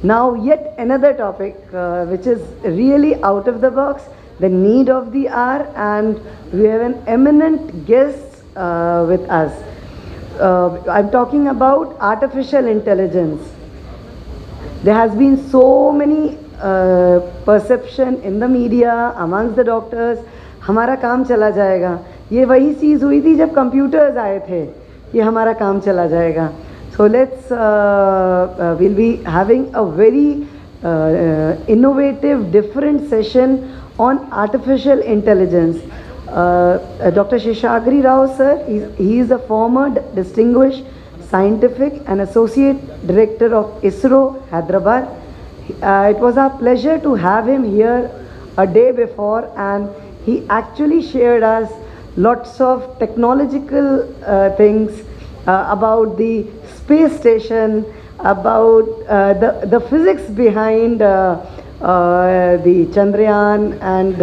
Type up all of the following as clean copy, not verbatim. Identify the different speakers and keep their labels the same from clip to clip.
Speaker 1: Now, yet another topic which is really out of the box, the need of the hour, and we have an eminent guest with us. I'm talking about artificial intelligence. There has been so many perception in the media, amongst the doctors, हमारा काम चला जाएगा. ये वही चीज़ हुई थी जब computers आए थे, ये हमारा काम चला जाएगा. So we'll be having a very innovative, different session on artificial intelligence. Dr. Shesheshagri Rao sir, he is a former distinguished scientific and associate director of ISRO, Hyderabad. It was our pleasure to have him here a day before, and he actually shared us lots of technological things about the space station, about the physics behind the Chandrayaan, and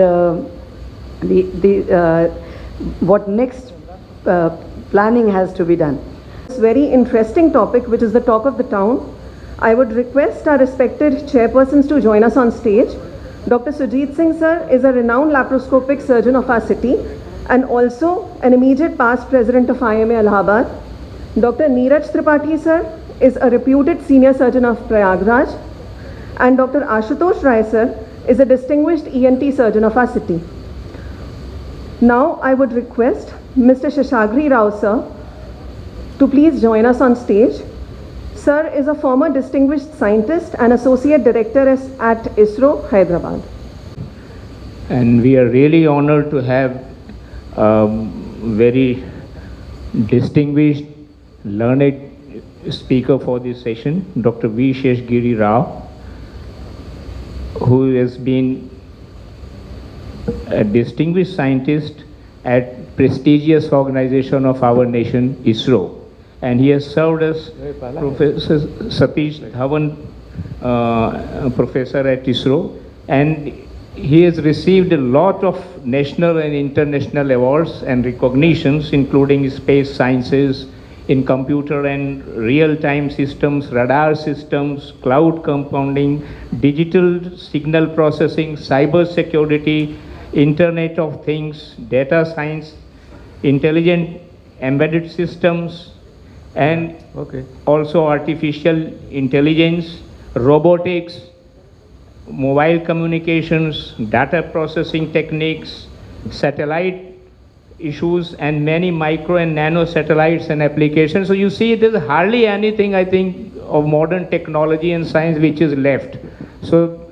Speaker 1: what next planning has to be done.
Speaker 2: This very interesting topic, which is the talk of the town. I would request our respected chairpersons to join us on stage. Dr. Sujit Singh sir is a renowned laparoscopic surgeon of our city and also an immediate past president of IMA Allahabad. Dr. Neeraj Tripathi sir is a reputed senior surgeon of Prayagraj, and Dr. Ashutosh Rai sir is a distinguished ENT surgeon of our city. Now I would request Mr. Shesheshagri Rao sir to please join us on stage. Sir is a former distinguished scientist and associate director at ISRO, Hyderabad.
Speaker 3: And we are really honored to have very distinguished, learned speaker for this session, Dr. V. Shesheshagri Rao, who has been a distinguished scientist at prestigious organization of our nation, ISRO. And he has served as Professor Satish Dhawan Professor at ISRO, and he has received a lot of national and international awards and recognitions, including space sciences, in computer and real-time systems, radar systems, cloud compounding, digital signal processing, cyber security, Internet of Things, data science, intelligent embedded systems, and also artificial intelligence, robotics, mobile communications, data processing techniques, satellite issues, and many micro and nano satellites and applications. So you see, there's hardly anything, I think, of modern technology and science which is left. So,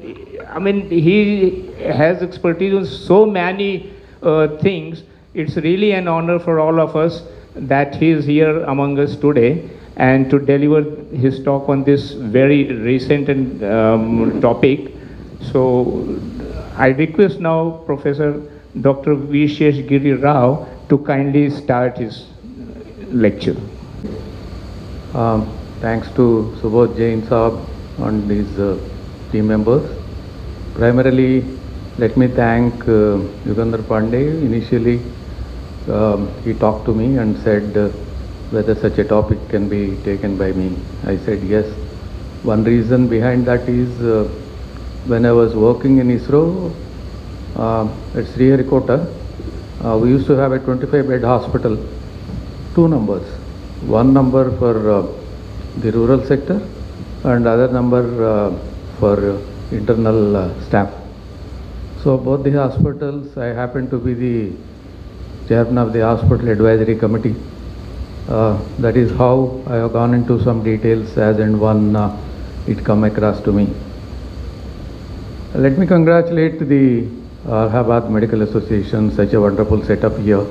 Speaker 3: I mean, he has expertise on so many things. It's really an honor for all of us that he is here among us today and to deliver his talk on this very recent and topic. So I request now Professor Dr. V. Shesheshagri Rao to kindly start his lecture.
Speaker 4: Thanks to Subodh Jain Saab and his team members. Primarily, let me thank Yugandhar Pandey. Initially, he talked to me and said whether such a topic can be taken by me. I said yes. One reason behind that is when I was working in ISRO at Sriharikota, we used to have a 25-bed hospital, two numbers. One number for the rural sector and other number for internal staff. So both the hospitals, I happen to be the chairman of the hospital advisory committee. That is how I have gone into some details as and when it come across to me. Let me congratulate the Allahabad Medical Association, such a wonderful setup here.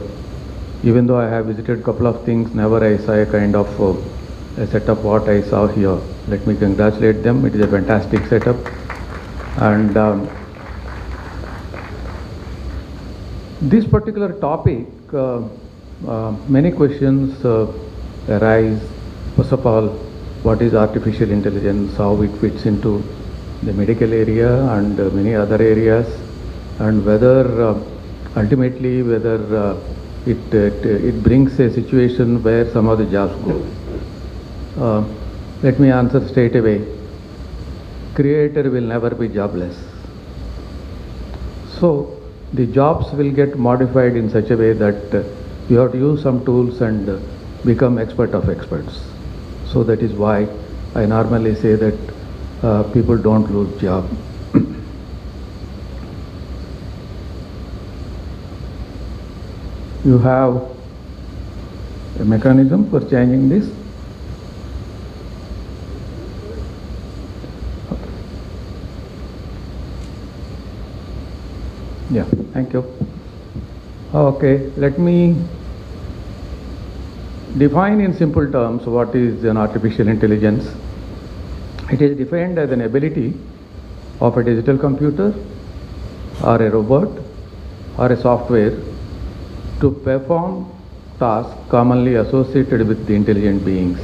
Speaker 4: Even though I have visited a couple of things, never I saw a kind of a setup what I saw here. Let me congratulate them. It is a fantastic setup. And this particular topic, many questions arise. First of all, what is artificial intelligence, how it fits into the medical area and many other areas, and whether ultimately whether it brings a situation where some of the jobs go. Let me answer straight away. creator will never be jobless. So the jobs will get modified in such a way that you have to use some tools and become expert of experts. So that is why I normally say that people don't lose job. You have a mechanism for changing this. Yeah, thank you. Okay, let me define in simple terms what is an artificial intelligence. It is defined as an ability of a digital computer or a robot or a software to perform tasks commonly associated with the intelligent beings.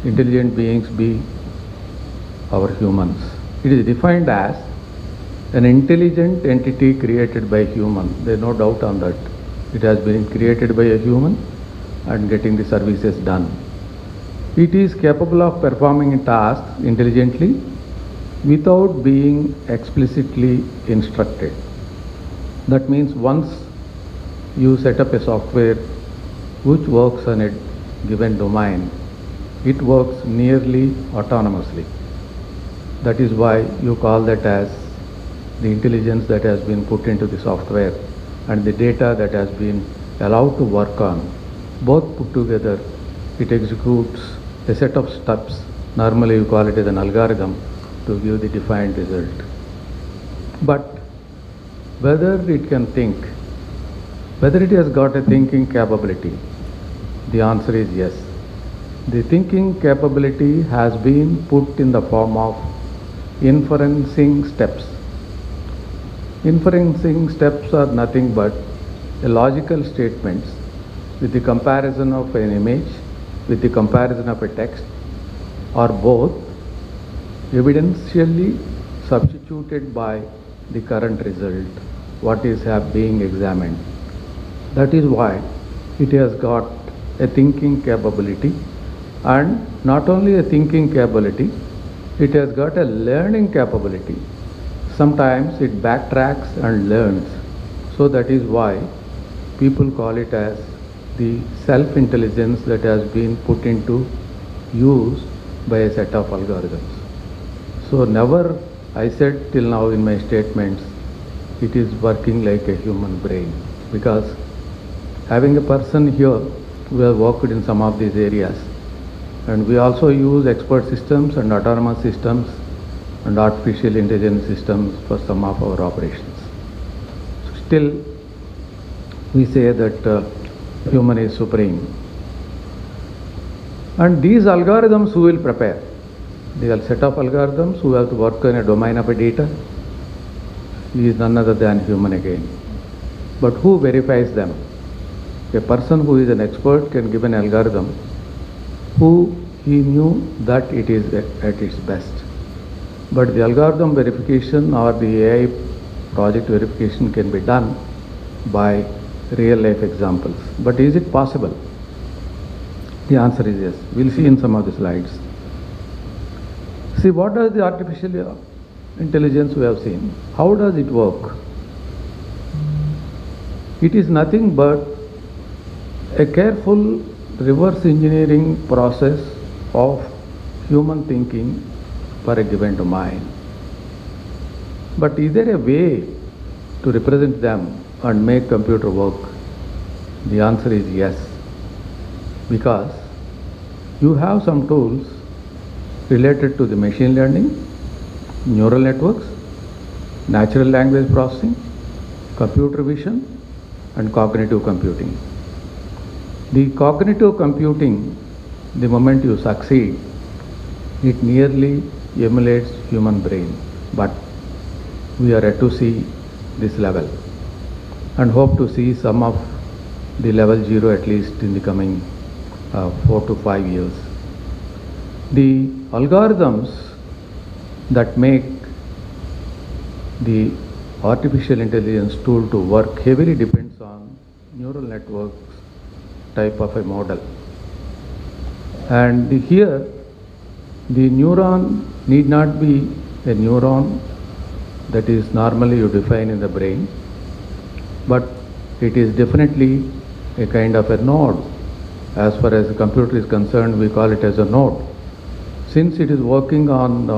Speaker 4: Intelligent beings be our humans. It is defined as an intelligent entity created by human. There is no doubt on that. It has been created by a human and getting the services done. It is capable of performing tasks intelligently without being explicitly instructed. That means once you set up a software which works on a given domain, it works nearly autonomously. That is why you call that as the intelligence that has been put into the software and the data that has been allowed to work on. Both put together, it executes a set of steps. Normally you call it as an algorithm to give the defined result. But whether it can think, whether it has got a thinking capability, the answer is yes. The thinking capability has been put in the form of inferencing steps. Inferencing steps are nothing but a logical statements with the comparison of an image, with the comparison of a text, or both evidentially substituted by the current result, what is being examined. That is why it has got a thinking capability, and not only a thinking capability, it has got a learning capability. Sometimes it backtracks and learns. So that is why people call it as the self-intelligence that has been put into use by a set of algorithms. So never, I said till now in my statements, it is working like a human brain, because having a person here who has worked in some of these areas, and we also use expert systems and autonomous systems and artificial intelligence systems for some of our operations. Still, we say that human is supreme. And these algorithms who will prepare? They are set of algorithms who have to work in a domain of a data. He is none other than human again. But who verifies them? A person who is an expert can give an algorithm who he knew that it is at its best. But the algorithm verification or the AI project verification can be done by real life examples. But is it possible? The answer is yes. We'll see in some of the slides. See, what does the artificial intelligence we have seen? How does it work? It is nothing but a careful reverse engineering process of human thinking for a given domain. But is there a way to represent them and make computer work? The answer is yes. Because you have some tools related to the machine learning, neural networks, natural language processing, computer vision, and cognitive computing. The cognitive computing, the moment you succeed, it nearly emulates human brain. But we are yet to see this level and hope to see some of the level 0 at least in the coming 4 to 5 years. The algorithms that make the artificial intelligence tool to work heavily depends on neural networks type of a model. And here the neuron need not be a neuron that is normally you define in the brain, but it is definitely a kind of a node. As far as the computer is concerned, we call it as a node. Since it is working on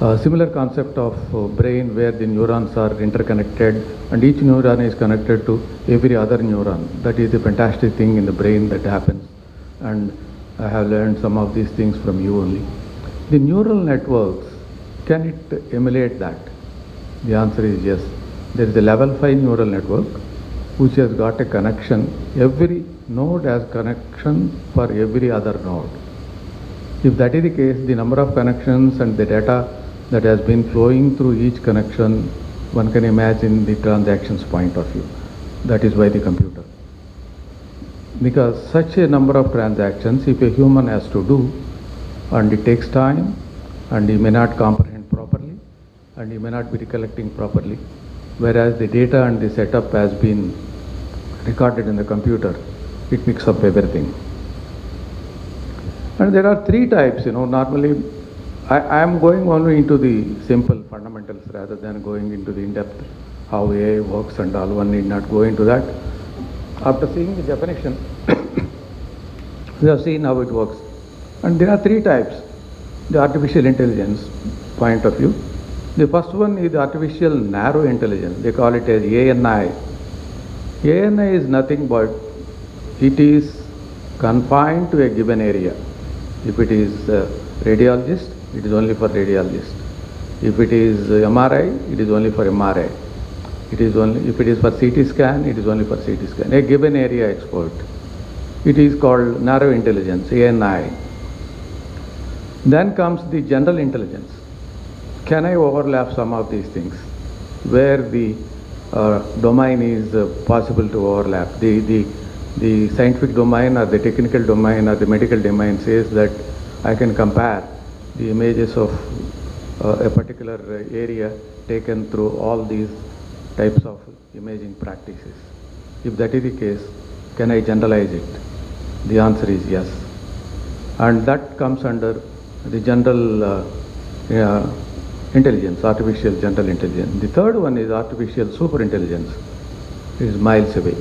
Speaker 4: a similar concept of brain where the neurons are interconnected and each neuron is connected to every other neuron. That is the fantastic thing in the brain that happens, and I have learned some of these things from you only. The neural networks, can it emulate that? The answer is yes. There is a level 5 neural network which has got a connection. Every node has connection for every other node. If that is the case, the number of connections and the data that has been flowing through each connection, one can imagine the transactions point of view. That is why the computer. Because such a number of transactions, if a human has to do, and it takes time, and he may not comprehend properly, and he may not be recollecting properly, whereas the data and the setup has been recorded in the computer, it mixes up everything. And there are three types, normally I am going only into the simple fundamentals rather than going into the in-depth how AI works and all. One need not go into that. After seeing the definition, we have seen how it works. And there are three types, the artificial intelligence point of view. The first one is the artificial narrow intelligence. They call it as ANI. ANI is nothing but it is confined to a given area. If it is radiologist, it is only for radiologist. If it is MRI, it is only for MRI. If it is for CT scan, it is only for CT scan. A given area expert. It is called narrow intelligence, ANI. Then comes the general intelligence. Can I overlap some of these things? Where the domain is possible to overlap. The scientific domain or the technical domain or the medical domain says that I can compare the images of a particular area taken through all these types of imaging practices. If that is the case, can I generalize it? The answer is yes. And that comes under the general intelligence, artificial general intelligence. The third one is artificial superintelligence. It is miles away.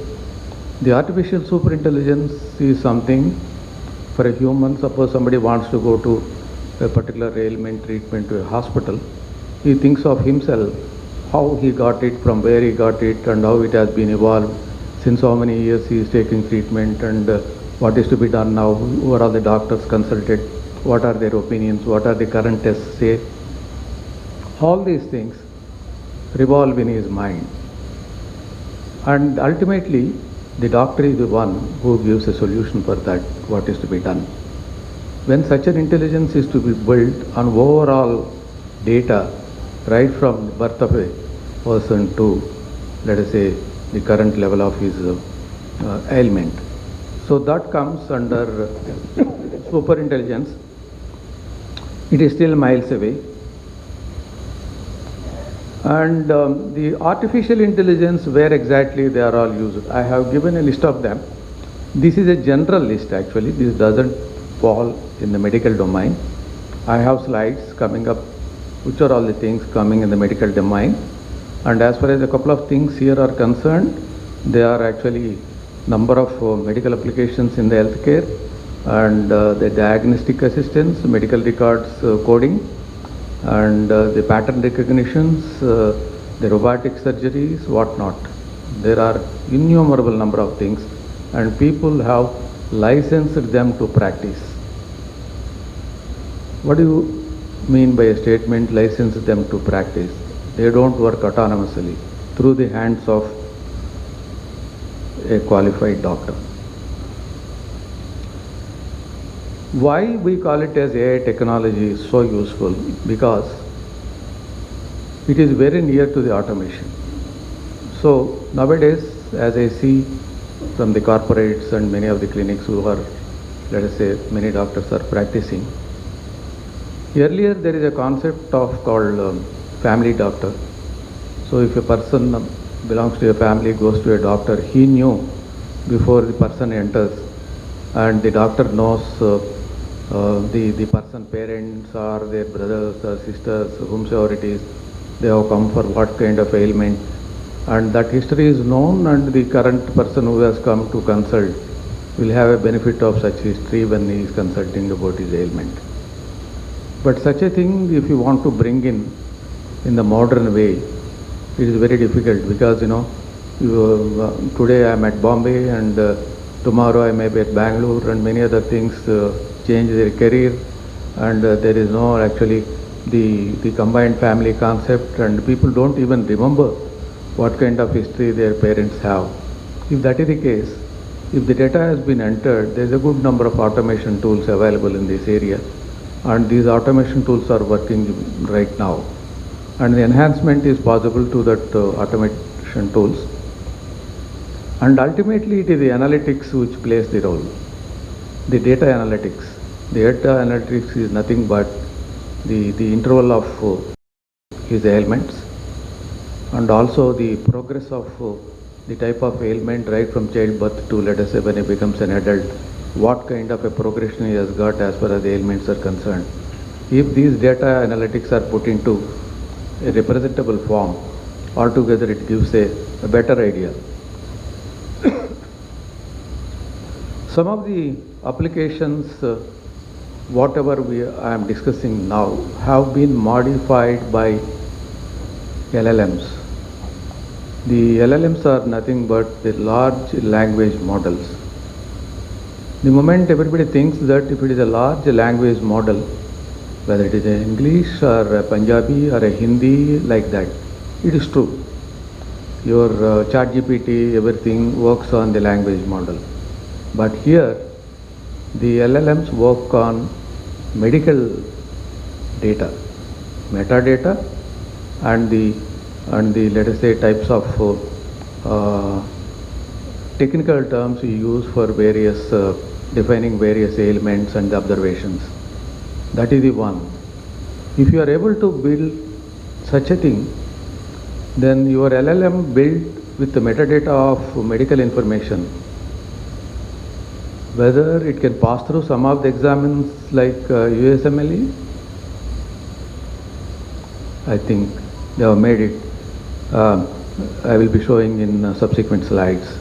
Speaker 4: The artificial superintelligence is something for a human. Suppose somebody wants to go to a particular ailment treatment to a hospital, he thinks of himself, how he got it, from where he got it, and how it has been evolved, since how many years he is taking treatment, and what is to be done now, who are all the doctors consulted, what are their opinions, what are the current tests say. All these things revolve in his mind. And ultimately, the doctor is the one who gives a solution for that, what is to be done. When such an intelligence is to be built on overall data, right from birth of a person to, let us say, the current level of his ailment. So that comes under superintelligence. It is still miles away. And the artificial intelligence, where exactly they are all used. I have given a list of them. This is a general list actually. This doesn't fall in the medical domain. I have slides coming up, which are all the things coming in the medical domain. And as far as a couple of things here are concerned, there are actually number of medical applications in the healthcare, and the diagnostic assistance, medical records coding, and the pattern recognitions, the robotic surgeries, whatnot. There are innumerable number of things, and people have licensed them to practice. What do you mean by a statement, license them to practice? They don't work autonomously through the hands of a qualified doctor. Why we call it as AI technology is so useful? Because it is very near to the automation. So nowadays, as I see from the corporates and many of the clinics who are, let us say, many doctors are practicing. Earlier there is a concept of called family doctor. So if a person belongs to a family, goes to a doctor, he knew before the person enters, and the doctor knows the person parents or their brothers or sisters, whomsoever it is, they have come for what kind of ailment, and that history is known, and the current person who has come to consult will have a benefit of such history when he is consulting about his ailment. But such a thing, if you want to bring in the modern way, it is very difficult, because today I am at Bombay, and tomorrow I may be at Bangalore, and many other things change their career, and there is no actually the combined family concept, and people don't even remember what kind of history their parents have. If that is the case, if the data has been entered, there is a good number of automation tools available in this area, and these automation tools are working right now, and the enhancement is possible to that automation tools, and ultimately it is the analytics which plays the role. The data analytics. The data analytics is nothing but the interval of his ailments, and also the progress of the type of ailment right from childbirth to, let us say, when he becomes an adult, what kind of a progression he has got as far as the ailments are concerned. If these data analytics are put into a representable form, altogether it gives a better idea. Some of the applications, whatever I am discussing now, have been modified by LLMs. The LLMs are nothing but the large language models. The moment everybody thinks that if it is a large language model, whether it is a English or a Punjabi or a Hindi, like that, it is true. Your ChatGPT, everything works on the language model. But here, the LLMs work on medical data, metadata, and the let us say types of technical terms we use for various defining various ailments and observations. That is the one. If you are able to build such a thing, then your LLM built with the metadata of medical information, whether it can pass through some of the examines like USMLE, I think they have made it. I will be showing in subsequent slides.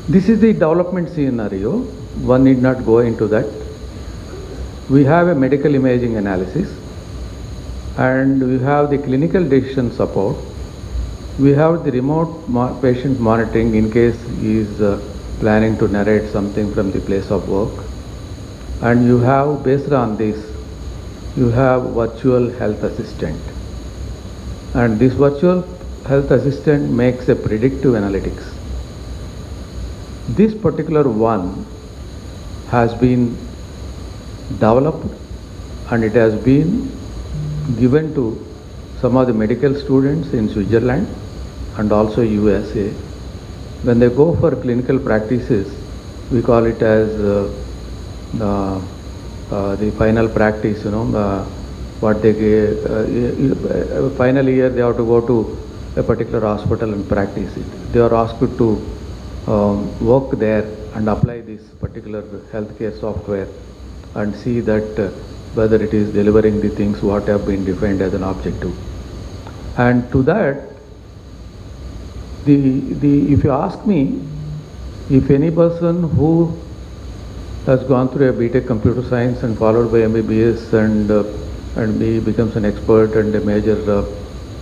Speaker 4: This is the development scenario. One need not go into that. We have a medical imaging analysis, and we have the clinical decision support. We have the remote patient monitoring in case he is planning to narrate something from the place of work. And you have, based on this, you have virtual health assistant. And this virtual health assistant makes a predictive analytics. This particular one has been developed, and it has been given to some of the medical students in Switzerland and also USA. When they go for clinical practices, we call it as the final practice, what they get, final year they have to go to a particular hospital and practice it. They are asked to work there and apply this particular healthcare software and see that whether it is delivering the things what have been defined as an objective. And to that, if you ask me, if any person who has gone through a BTech computer science and followed by MBBS and he becomes an expert and a major,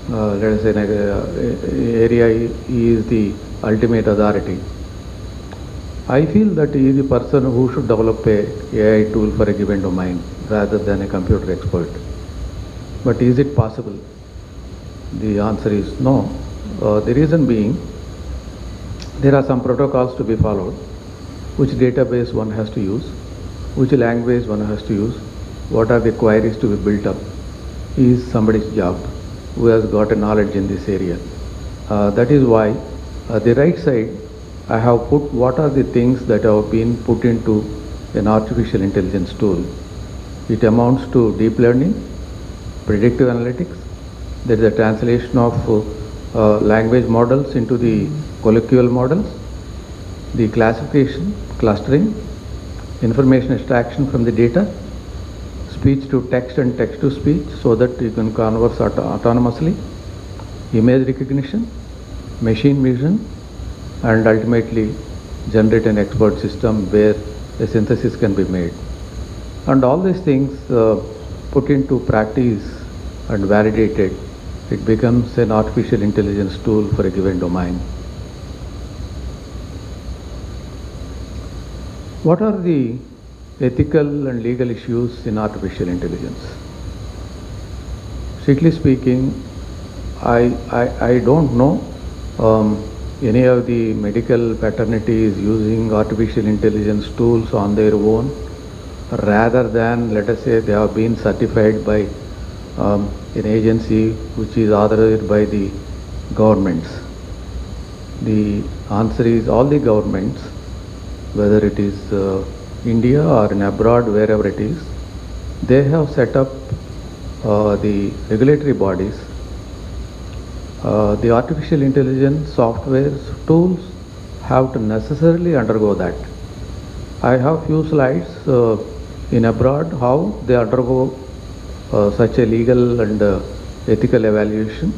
Speaker 4: let us say, area, he is the ultimate authority. I feel that he is the person who should develop a AI tool for a given domain rather than a computer expert. But is it possible? The answer is no. The reason being, there are some protocols to be followed, which database one has to use, which language one has to use, what are the queries to be built up, is somebody's job who has got a knowledge in this area. That is why the right side, I have put what are the things that have been put into an artificial intelligence tool. It amounts to deep learning, predictive analytics, there is a translation of language models into the colloquial models, the classification, clustering, information extraction from the data, speech to text and text to speech so that you can converse autonomously, image recognition, machine vision, and ultimately generate an expert system where a synthesis can be made. And all these things put into practice and validated, it becomes an artificial intelligence tool for a given domain. What are the ethical and legal issues in artificial intelligence? Strictly speaking, I don't know any of the medical fraternities using artificial intelligence tools on their own, rather than, let us say, they have been certified by an agency which is authorized by the governments. The answer is all the governments, whether it is India or in abroad, wherever it is, they have set up the regulatory bodies. The artificial intelligence software tools have to necessarily undergo that. I have few slides in abroad how they undergo such a legal and ethical evaluation,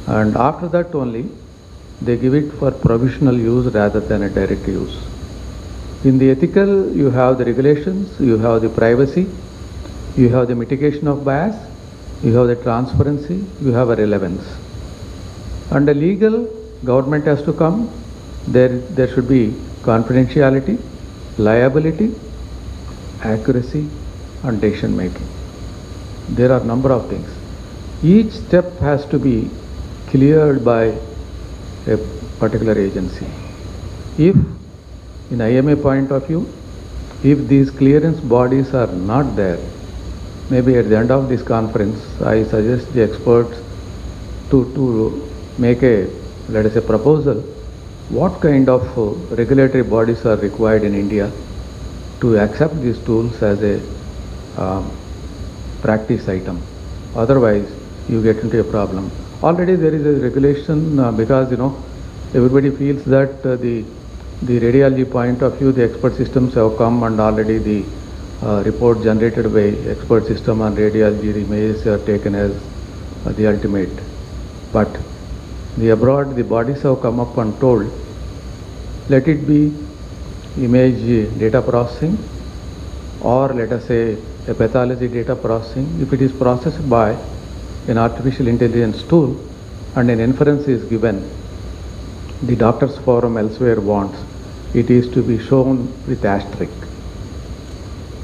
Speaker 4: and after that only they give it for provisional use rather than a direct use. In the ethical, you have the regulations, you have the privacy, you have the mitigation of bias, you have the transparency, you have a relevance. Under legal, government has to come, there should be confidentiality, liability, accuracy, and decision making. There are number of things. Each step has to be cleared by a particular agency. If, in IMA point of view, if these clearance bodies are not there, maybe at the end of this conference, I suggest the experts to make a, let us say, proposal, what kind of regulatory bodies are required in India to accept these tools as a practice item. Otherwise, you get into a problem. Already there is a regulation because, everybody feels that the radiology point of view, the expert systems have come and already the report generated by expert system on radiology images are taken as the ultimate. But the abroad, the bodies have come up and told, let it be image data processing, or let us say a pathology data processing. If it is processed by an artificial intelligence tool and an inference is given, the doctors forum elsewhere wants it is to be shown with asterisk.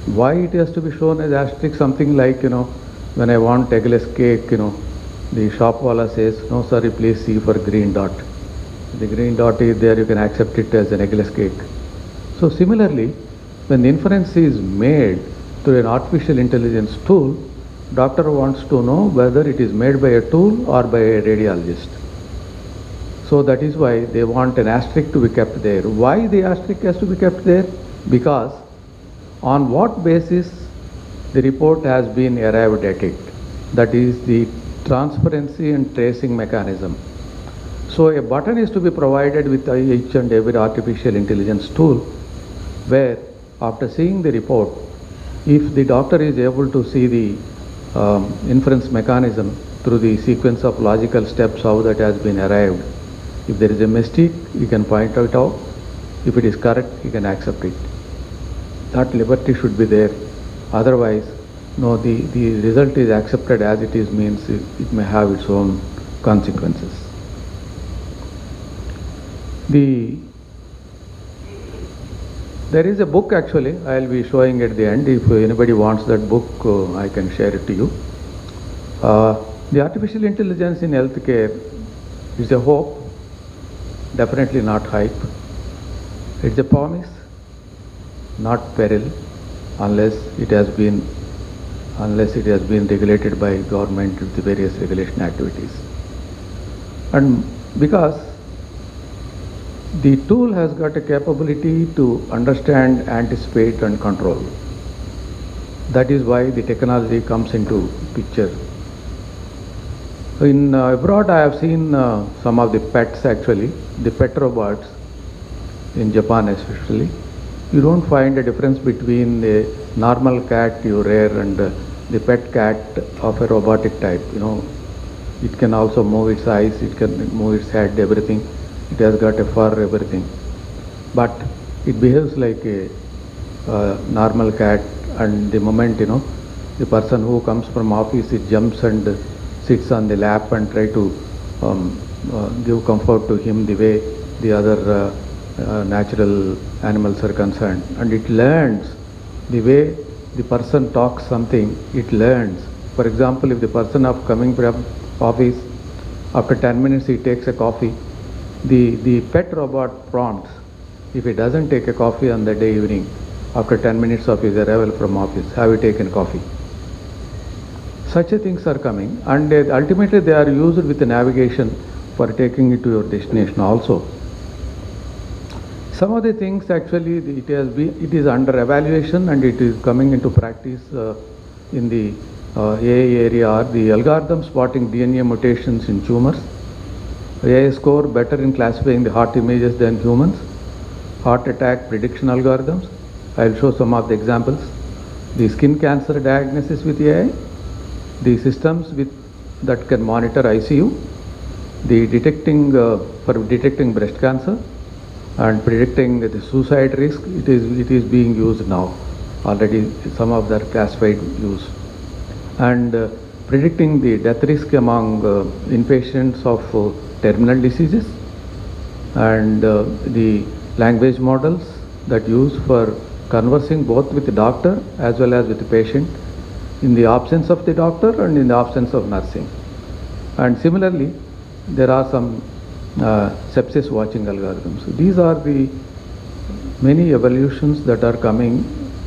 Speaker 4: Why it has to be shown as asterisk? Something like, when I want eggless cake, the shop wala says, no sorry, please see for green dot. The green dot is there, you can accept it as an eggless cake. So similarly, when the inference is made through an artificial intelligence tool, doctor wants to know whether it is made by a tool or by a radiologist. So that is why they want an asterisk to be kept there. Why the asterisk has to be kept there? Because on what basis the report has been arrived at it. That is the transparency and tracing mechanism. So a button is to be provided with each and every artificial intelligence tool, where after seeing the report, if the doctor is able to see the inference mechanism through the sequence of logical steps how that has been arrived, if there is a mistake, you can point it out. If it is correct, you can accept it. That liberty should be there. Otherwise, no, the result is accepted as it is means it may have its own consequences. There is a book actually, I will be showing at the end. If anybody wants that book, I can share it to you. The artificial intelligence in healthcare is a hope, definitely not hype. It's a promise, not peril, unless it has been regulated by government with the various regulation activities. And because the tool has got a capability to understand, anticipate and control. That is why the technology comes into picture. In abroad I have seen some of the pets actually, the pet robots in Japan especially, you don't find a difference between the normal cat you rear and the pet cat of a robotic type. It can also move its eyes, it can move its head, everything. It has got a fur, everything. But it behaves like a normal cat, and the moment, the person who comes from office, it jumps and sits on the lap and try to give comfort to him the way the other natural animals are concerned. And it learns the way the person talks something, it learns. For example, if the person of coming from office, after 10 minutes he takes a coffee, the pet robot prompts, if he doesn't take a coffee on the day evening, after 10 minutes of his arrival from office, have you taken coffee? Such things are coming, and ultimately they are used with the navigation for taking it to your destination also. Some of the things actually it is under evaluation and it is coming into practice in the AI area are the algorithm spotting DNA mutations in tumors. AI score better in classifying the heart images than humans. Heart attack prediction algorithms. I will show some of the examples. The skin cancer diagnosis with AI. The systems that can monitor ICU. The for detecting breast cancer and predicting the suicide risk. It is being used now. Already some of that classified use. And predicting the death risk among inpatients of terminal diseases, and the language models that use for conversing both with the doctor as well as with the patient in the absence of the doctor and in the absence of nursing. And similarly, there are some sepsis watching algorithms. These are the many evolutions that are coming.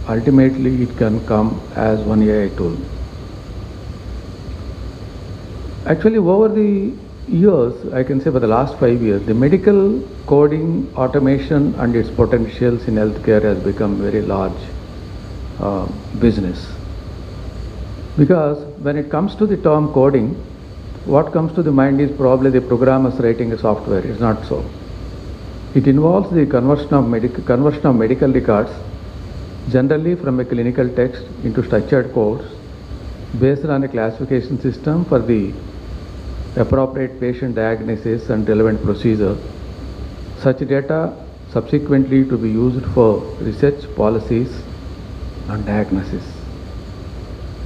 Speaker 4: Ultimately, it can come as one AI tool. Actually, over the years, I can say for the last 5 years, the medical coding automation and its potentials in healthcare has become very large business. Because when it comes to the term coding, what comes to the mind is probably the programmers writing a software. It's not so. It involves the conversion of medical records, generally from a clinical text into structured codes based on a classification system for the appropriate patient diagnosis and relevant procedure. Such data subsequently to be used for research, policies and diagnosis.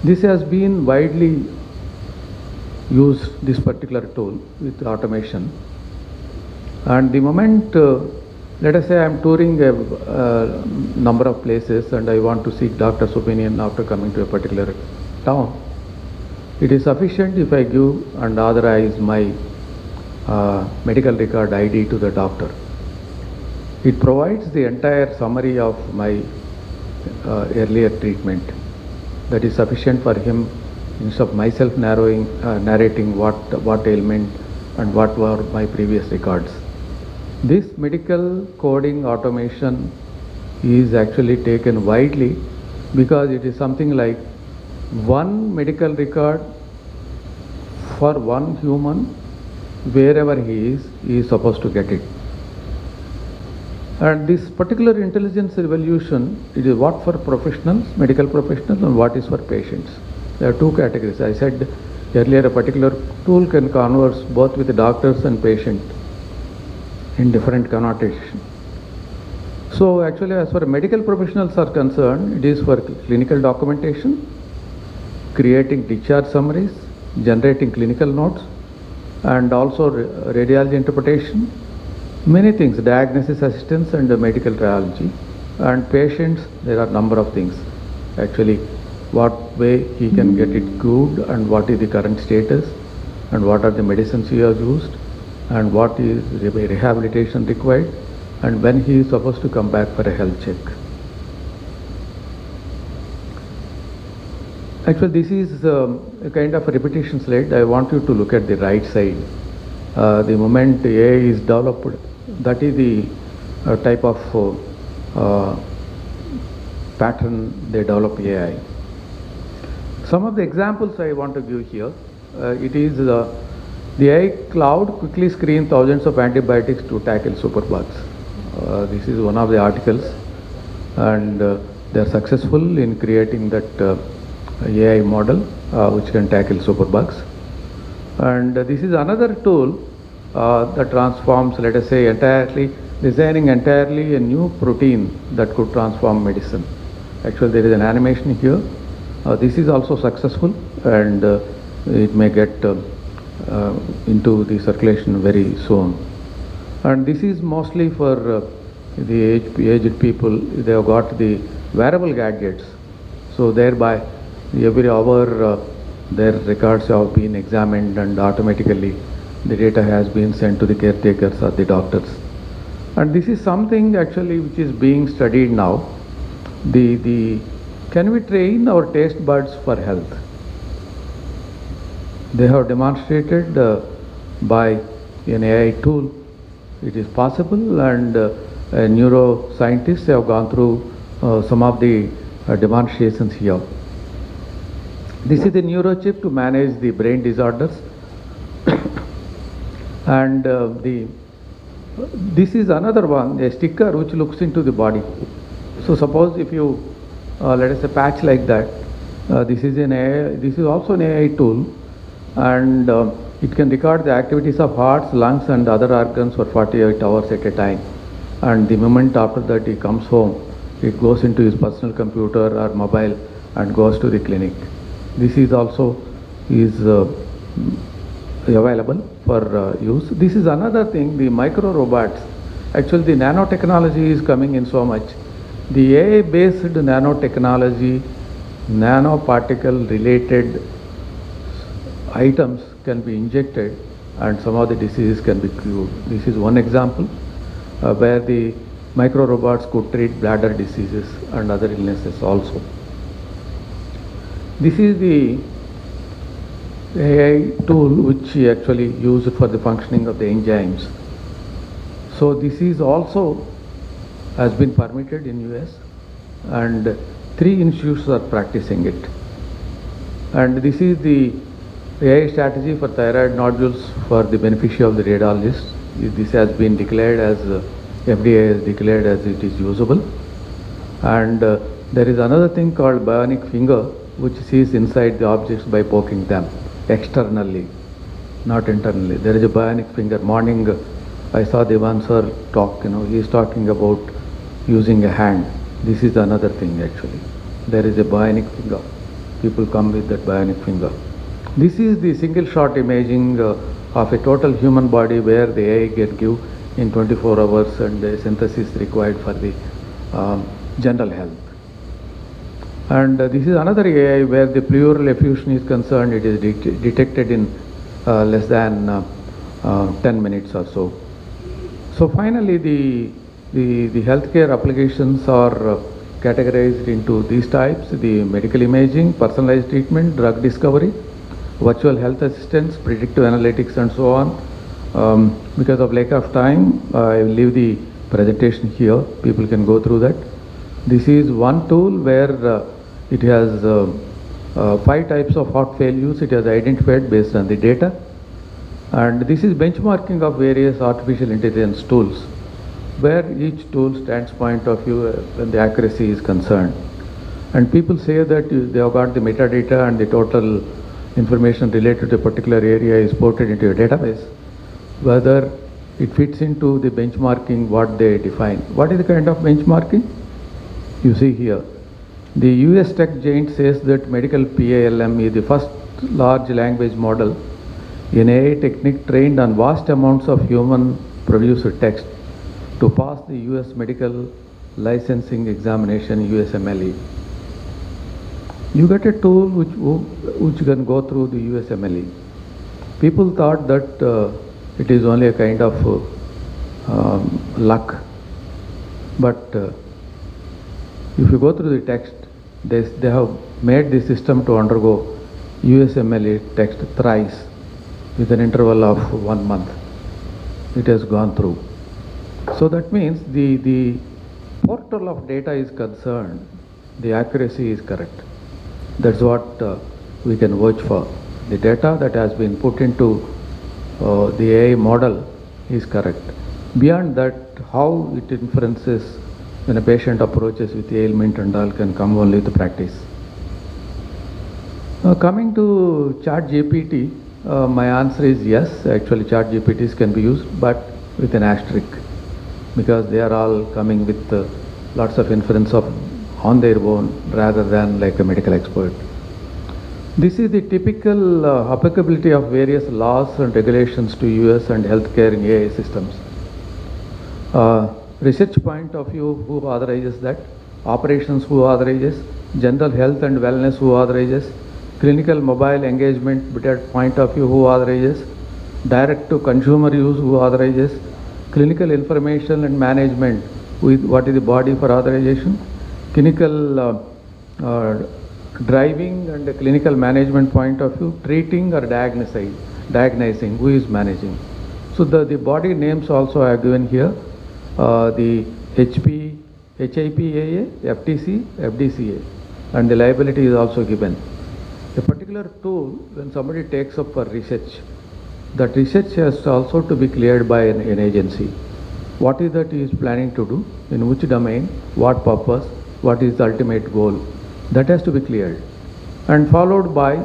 Speaker 4: This has been widely used, this particular tool with automation. And the moment, let us say I am touring a number of places and I want to seek doctor's opinion after coming to a particular town, it is sufficient if I give and authorize my medical record ID to the doctor. It provides the entire summary of my earlier treatment. That is sufficient for him instead of myself narrating what ailment and what were my previous records. This medical coding automation is actually taken widely because it is something like one medical record for one human, wherever he is supposed to get it. And this particular intelligence revolution, it is what for professionals, medical professionals, and what is for patients. There are two categories. I said earlier a particular tool can converse both with the doctors and patient in different connotations. So actually, as far as medical professionals are concerned, it is for clinical documentation, creating discharge summaries, generating clinical notes, and also radiology interpretation, many things, diagnosis assistance and medical triology. And patients, there are a number of things. Actually, what way he can get it cured and what is the current status and what are the medicines he has used and what is rehabilitation required and when he is supposed to come back for a health check. Actually, this is a kind of a repetition slide. I want you to look at the right side. The moment AI is developed, that is the type of pattern they develop AI. Some of the examples I want to give here, it is the AI cloud quickly screens thousands of antibiotics to tackle superbugs. This is one of the articles. and they are successful in creating that AI model which can tackle superbugs. And this is another tool that transforms, let us say, designing entirely a new protein that could transform medicine. Actually, there is an animation here. This is also successful, and it may get into the circulation very soon. And this is mostly for the aged people. They have got the wearable gadgets, so thereby every hour their records have been examined, and automatically the data has been sent to the caretakers or the doctors. And this is something actually which is being studied now. Can we train our taste buds for health? They have demonstrated by an AI tool it is possible, and neuroscientists have gone through some of the demonstrations here. This is the neurochip to manage the brain disorders, and this is another one, a sticker which looks into the body. So suppose if you let us say patch like that, this is an AI, this is also an AI tool, and it can record the activities of hearts, lungs and other organs for 48 hours at a time. And the moment after that he comes home, it goes into his personal computer or mobile and goes to the clinic. This is also available for use. This is another thing, the micro robots. Actually, the nanotechnology is coming in so much. The AI-based nanotechnology, nanoparticle related items can be injected and some of the diseases can be cured. This is one example where the micro robots could treat bladder diseases and other illnesses also. This is the AI tool which actually used for the functioning of the enzymes. So this is also has been permitted in US, and 3 institutes are practicing it. And this is the AI strategy for thyroid nodules for the beneficiary of the radiologist. This has been declared as FDA has declared as it is usable. And there is another thing called bionic finger which sees inside the objects by poking them externally, not internally. There is a bionic finger. Morning I saw Devan sir talk, he is talking about using a hand. This is another thing actually. There is a bionic finger. People come with that bionic finger. This is the single shot imaging of a total human body where the AI can give in 24 hours and the synthesis required for the general health. And this is another AI where the pleural effusion is concerned. It is detected in less than 10 minutes or so. So finally, the healthcare applications are categorized into these types: the medical imaging, personalized treatment, drug discovery, virtual health assistance, predictive analytics, and so on. Because of lack of time, I will leave the presentation here. People can go through that. This is one tool where it has 5 types of heart failures it has identified based on the data. And this is benchmarking of various artificial intelligence tools, where each tool stands point of view when the accuracy is concerned. And people say that they have got the metadata and the total information related to a particular area is ported into a database, whether it fits into the benchmarking what they define. What is the kind of benchmarking? You see here, the US tech giant says that medical PALM is the first large language model, an AI technique trained on vast amounts of human produced text to pass the US medical licensing examination, USMLE. You get a tool which can go through the USMLE. People thought that it is only a kind of luck, but if you go through the text, they have made the system to undergo USMLE text thrice with an interval of 1 month. It has gone through. So that means the portal of data is concerned, the accuracy is correct. That's what we can watch for. The data that has been put into the AI model is correct. Beyond that, how it inferences when a patient approaches with ailment and all can come only with practice. Coming to Chat GPT, my answer is yes, actually Chat GPTs can be used, but with an asterisk, because they are all coming with lots of inference of on their own rather than like a medical expert. This is the typical applicability of various laws and regulations to US and healthcare in AI systems. Research point of view, who authorizes that? Operations, who authorizes? General health and wellness, who authorizes? Clinical mobile engagement point of view, who authorizes? Direct to consumer use, who authorizes? Clinical information and management, what is the body for authorization? Clinical driving and clinical management point of view, treating or diagnosing, who is managing? So the body names also are given here. The HIPAA, FTC, FDCA, and the liability is also given. A particular tool, when somebody takes up for research, that research has also to be cleared by an agency. What is that he is planning to do, in which domain, what purpose, what is the ultimate goal, that has to be cleared, and followed by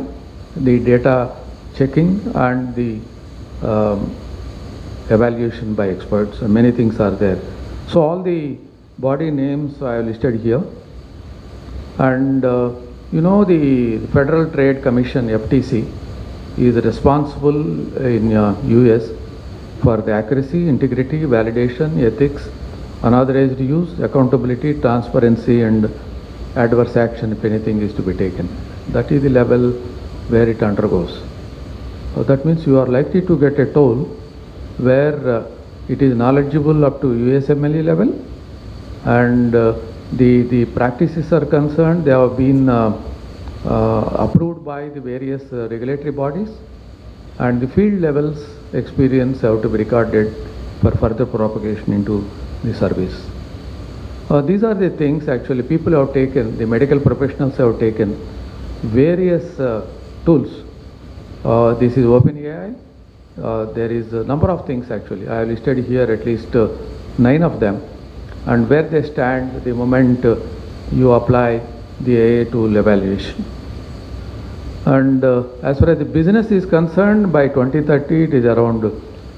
Speaker 4: the data checking and the evaluation by experts, and many things are there. So all the body names I have listed here, and the Federal Trade Commission, FTC, is responsible in US for the accuracy, integrity, validation, ethics, unauthorized use, accountability, transparency, and adverse action if anything is to be taken. That is the level where it undergoes. That means you are likely to get a tool where it is knowledgeable up to USMLE level, and the practices are concerned, they have been approved by the various regulatory bodies, and the field levels experience have to be recorded for further propagation into the service. These are the things actually people have taken, the medical professionals have taken various tools. This is OpenAI. There is a number of things actually. I have listed here at least 9 of them, and where they stand the moment you apply the AI tool evaluation. And as far as the business is concerned, by 2030 it is around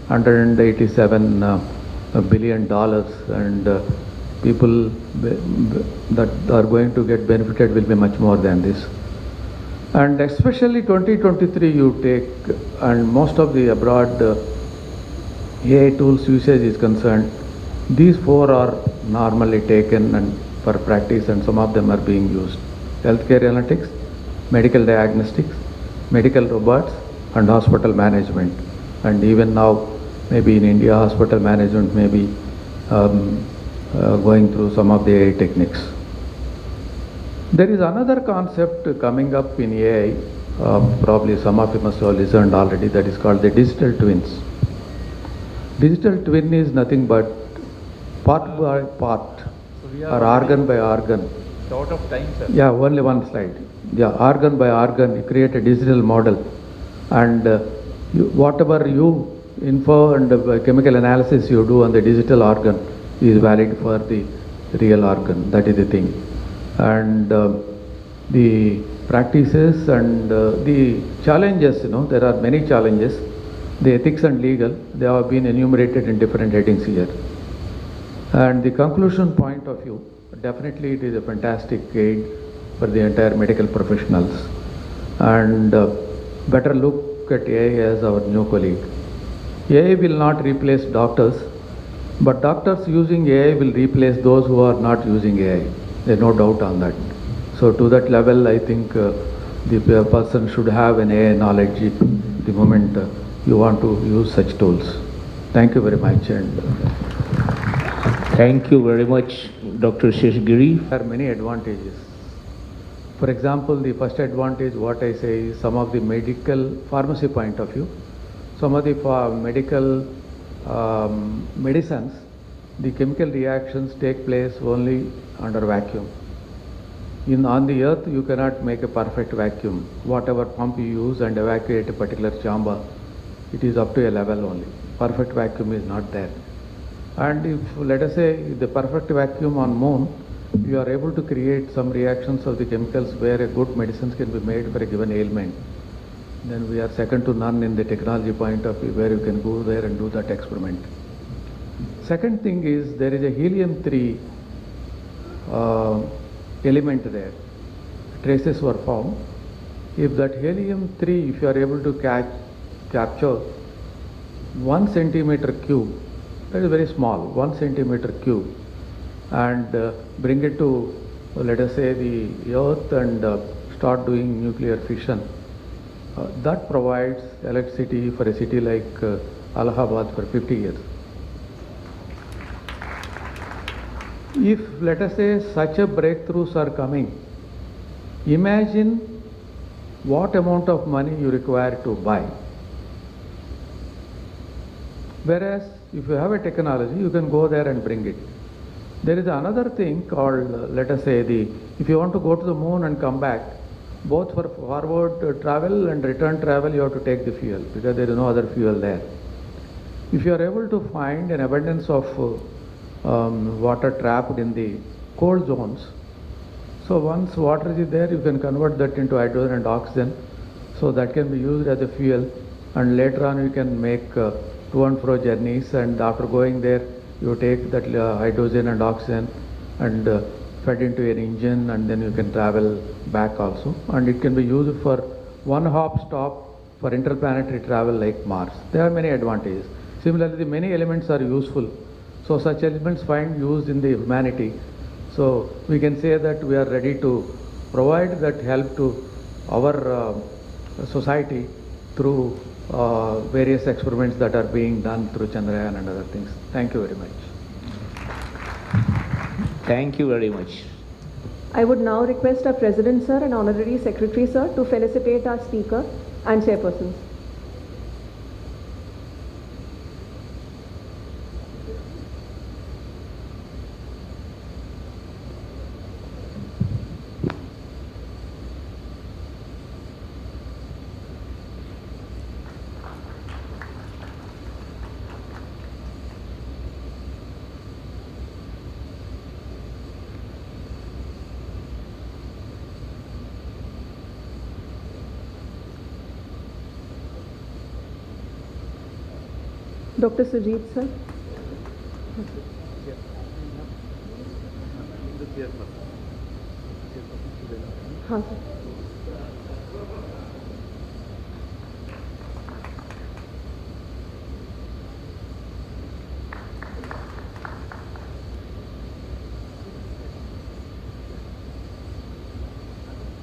Speaker 4: $187 billion, and people that are going to get benefited will be much more than this. And especially 2023 you take, and most of the abroad AI tools usage is concerned, these 4 are normally taken and for practice, and some of them are being used. Healthcare analytics, medical diagnostics, medical robots, and hospital management. And even now, maybe in India, hospital management may be going through some of the AI techniques. There is another concept coming up in AI, probably some of you must have listened already, that is called the digital twins. Digital twin is nothing but part by part, or organ by organ.
Speaker 3: Short of time, sir.
Speaker 4: Yeah, only one slide. Yeah, organ by organ, you create a digital model, and whatever you info and chemical analysis you do on the digital organ is valid for the real organ. That is the thing. And the practices and the challenges, there are many challenges. The ethics and legal, they have been enumerated in different headings here. And the conclusion point of view, definitely it is a fantastic aid for the entire medical professionals. And better look at AI as our new colleague. AI will not replace doctors, but doctors using AI will replace those who are not using AI. There's no doubt on that. So to that level, I think the person should have an AI knowledge the moment you want to use such tools. Thank you very much. And
Speaker 3: Thank you very much, Dr. Shesheshagri.
Speaker 4: there are many advantages. For example, the first advantage, what I say is some of the medical pharmacy point of view, some of the medical medicines, the chemical reactions take place only under vacuum. On the earth, you cannot make a perfect vacuum. Whatever pump you use and evacuate a particular chamber, it is up to a level only. Perfect vacuum is not there. And if, let us say, the perfect vacuum on moon, you are able to create some reactions of the chemicals where a good medicines can be made for a given ailment, then we are second to none in the technology point of view where you can go there and do that experiment. Second thing is there is a helium-3 element there. Traces were found. If that helium-3, if you are able to capture 1 centimeter cube, that is very small, 1 centimeter cube, and bring it to, let us say, the earth and start doing nuclear fission, that provides electricity for a city like Allahabad for 50 years. If, let us say, such a breakthroughs are coming, imagine what amount of money you require to buy. Whereas, if you have a technology, you can go there and bring it. There is another thing called, let us say, if you want to go to the moon and come back, both for forward travel and return travel, you have to take the fuel because there is no other fuel there. If you are able to find an abundance of water trapped in the cold zones, so once water is there, you can convert that into hydrogen and oxygen, so that can be used as a fuel, and later on you can make to and fro journeys, and after going there, you take that hydrogen and oxygen and fed into an engine, and then you can travel back also, and it can be used for one hop stop for interplanetary travel like Mars. There are many advantages. Similarly, many elements are useful, so such elements find use in the humanity. So we can say that we are ready to provide that help to our society through various experiments that are being done through Chandrayaan and other things. Thank you very much.
Speaker 3: Thank you very much.
Speaker 2: I would now request our President Sir and Honorary Secretary Sir to felicitate our speaker and chairpersons. Dr. Sujit Sir. हाँ sir.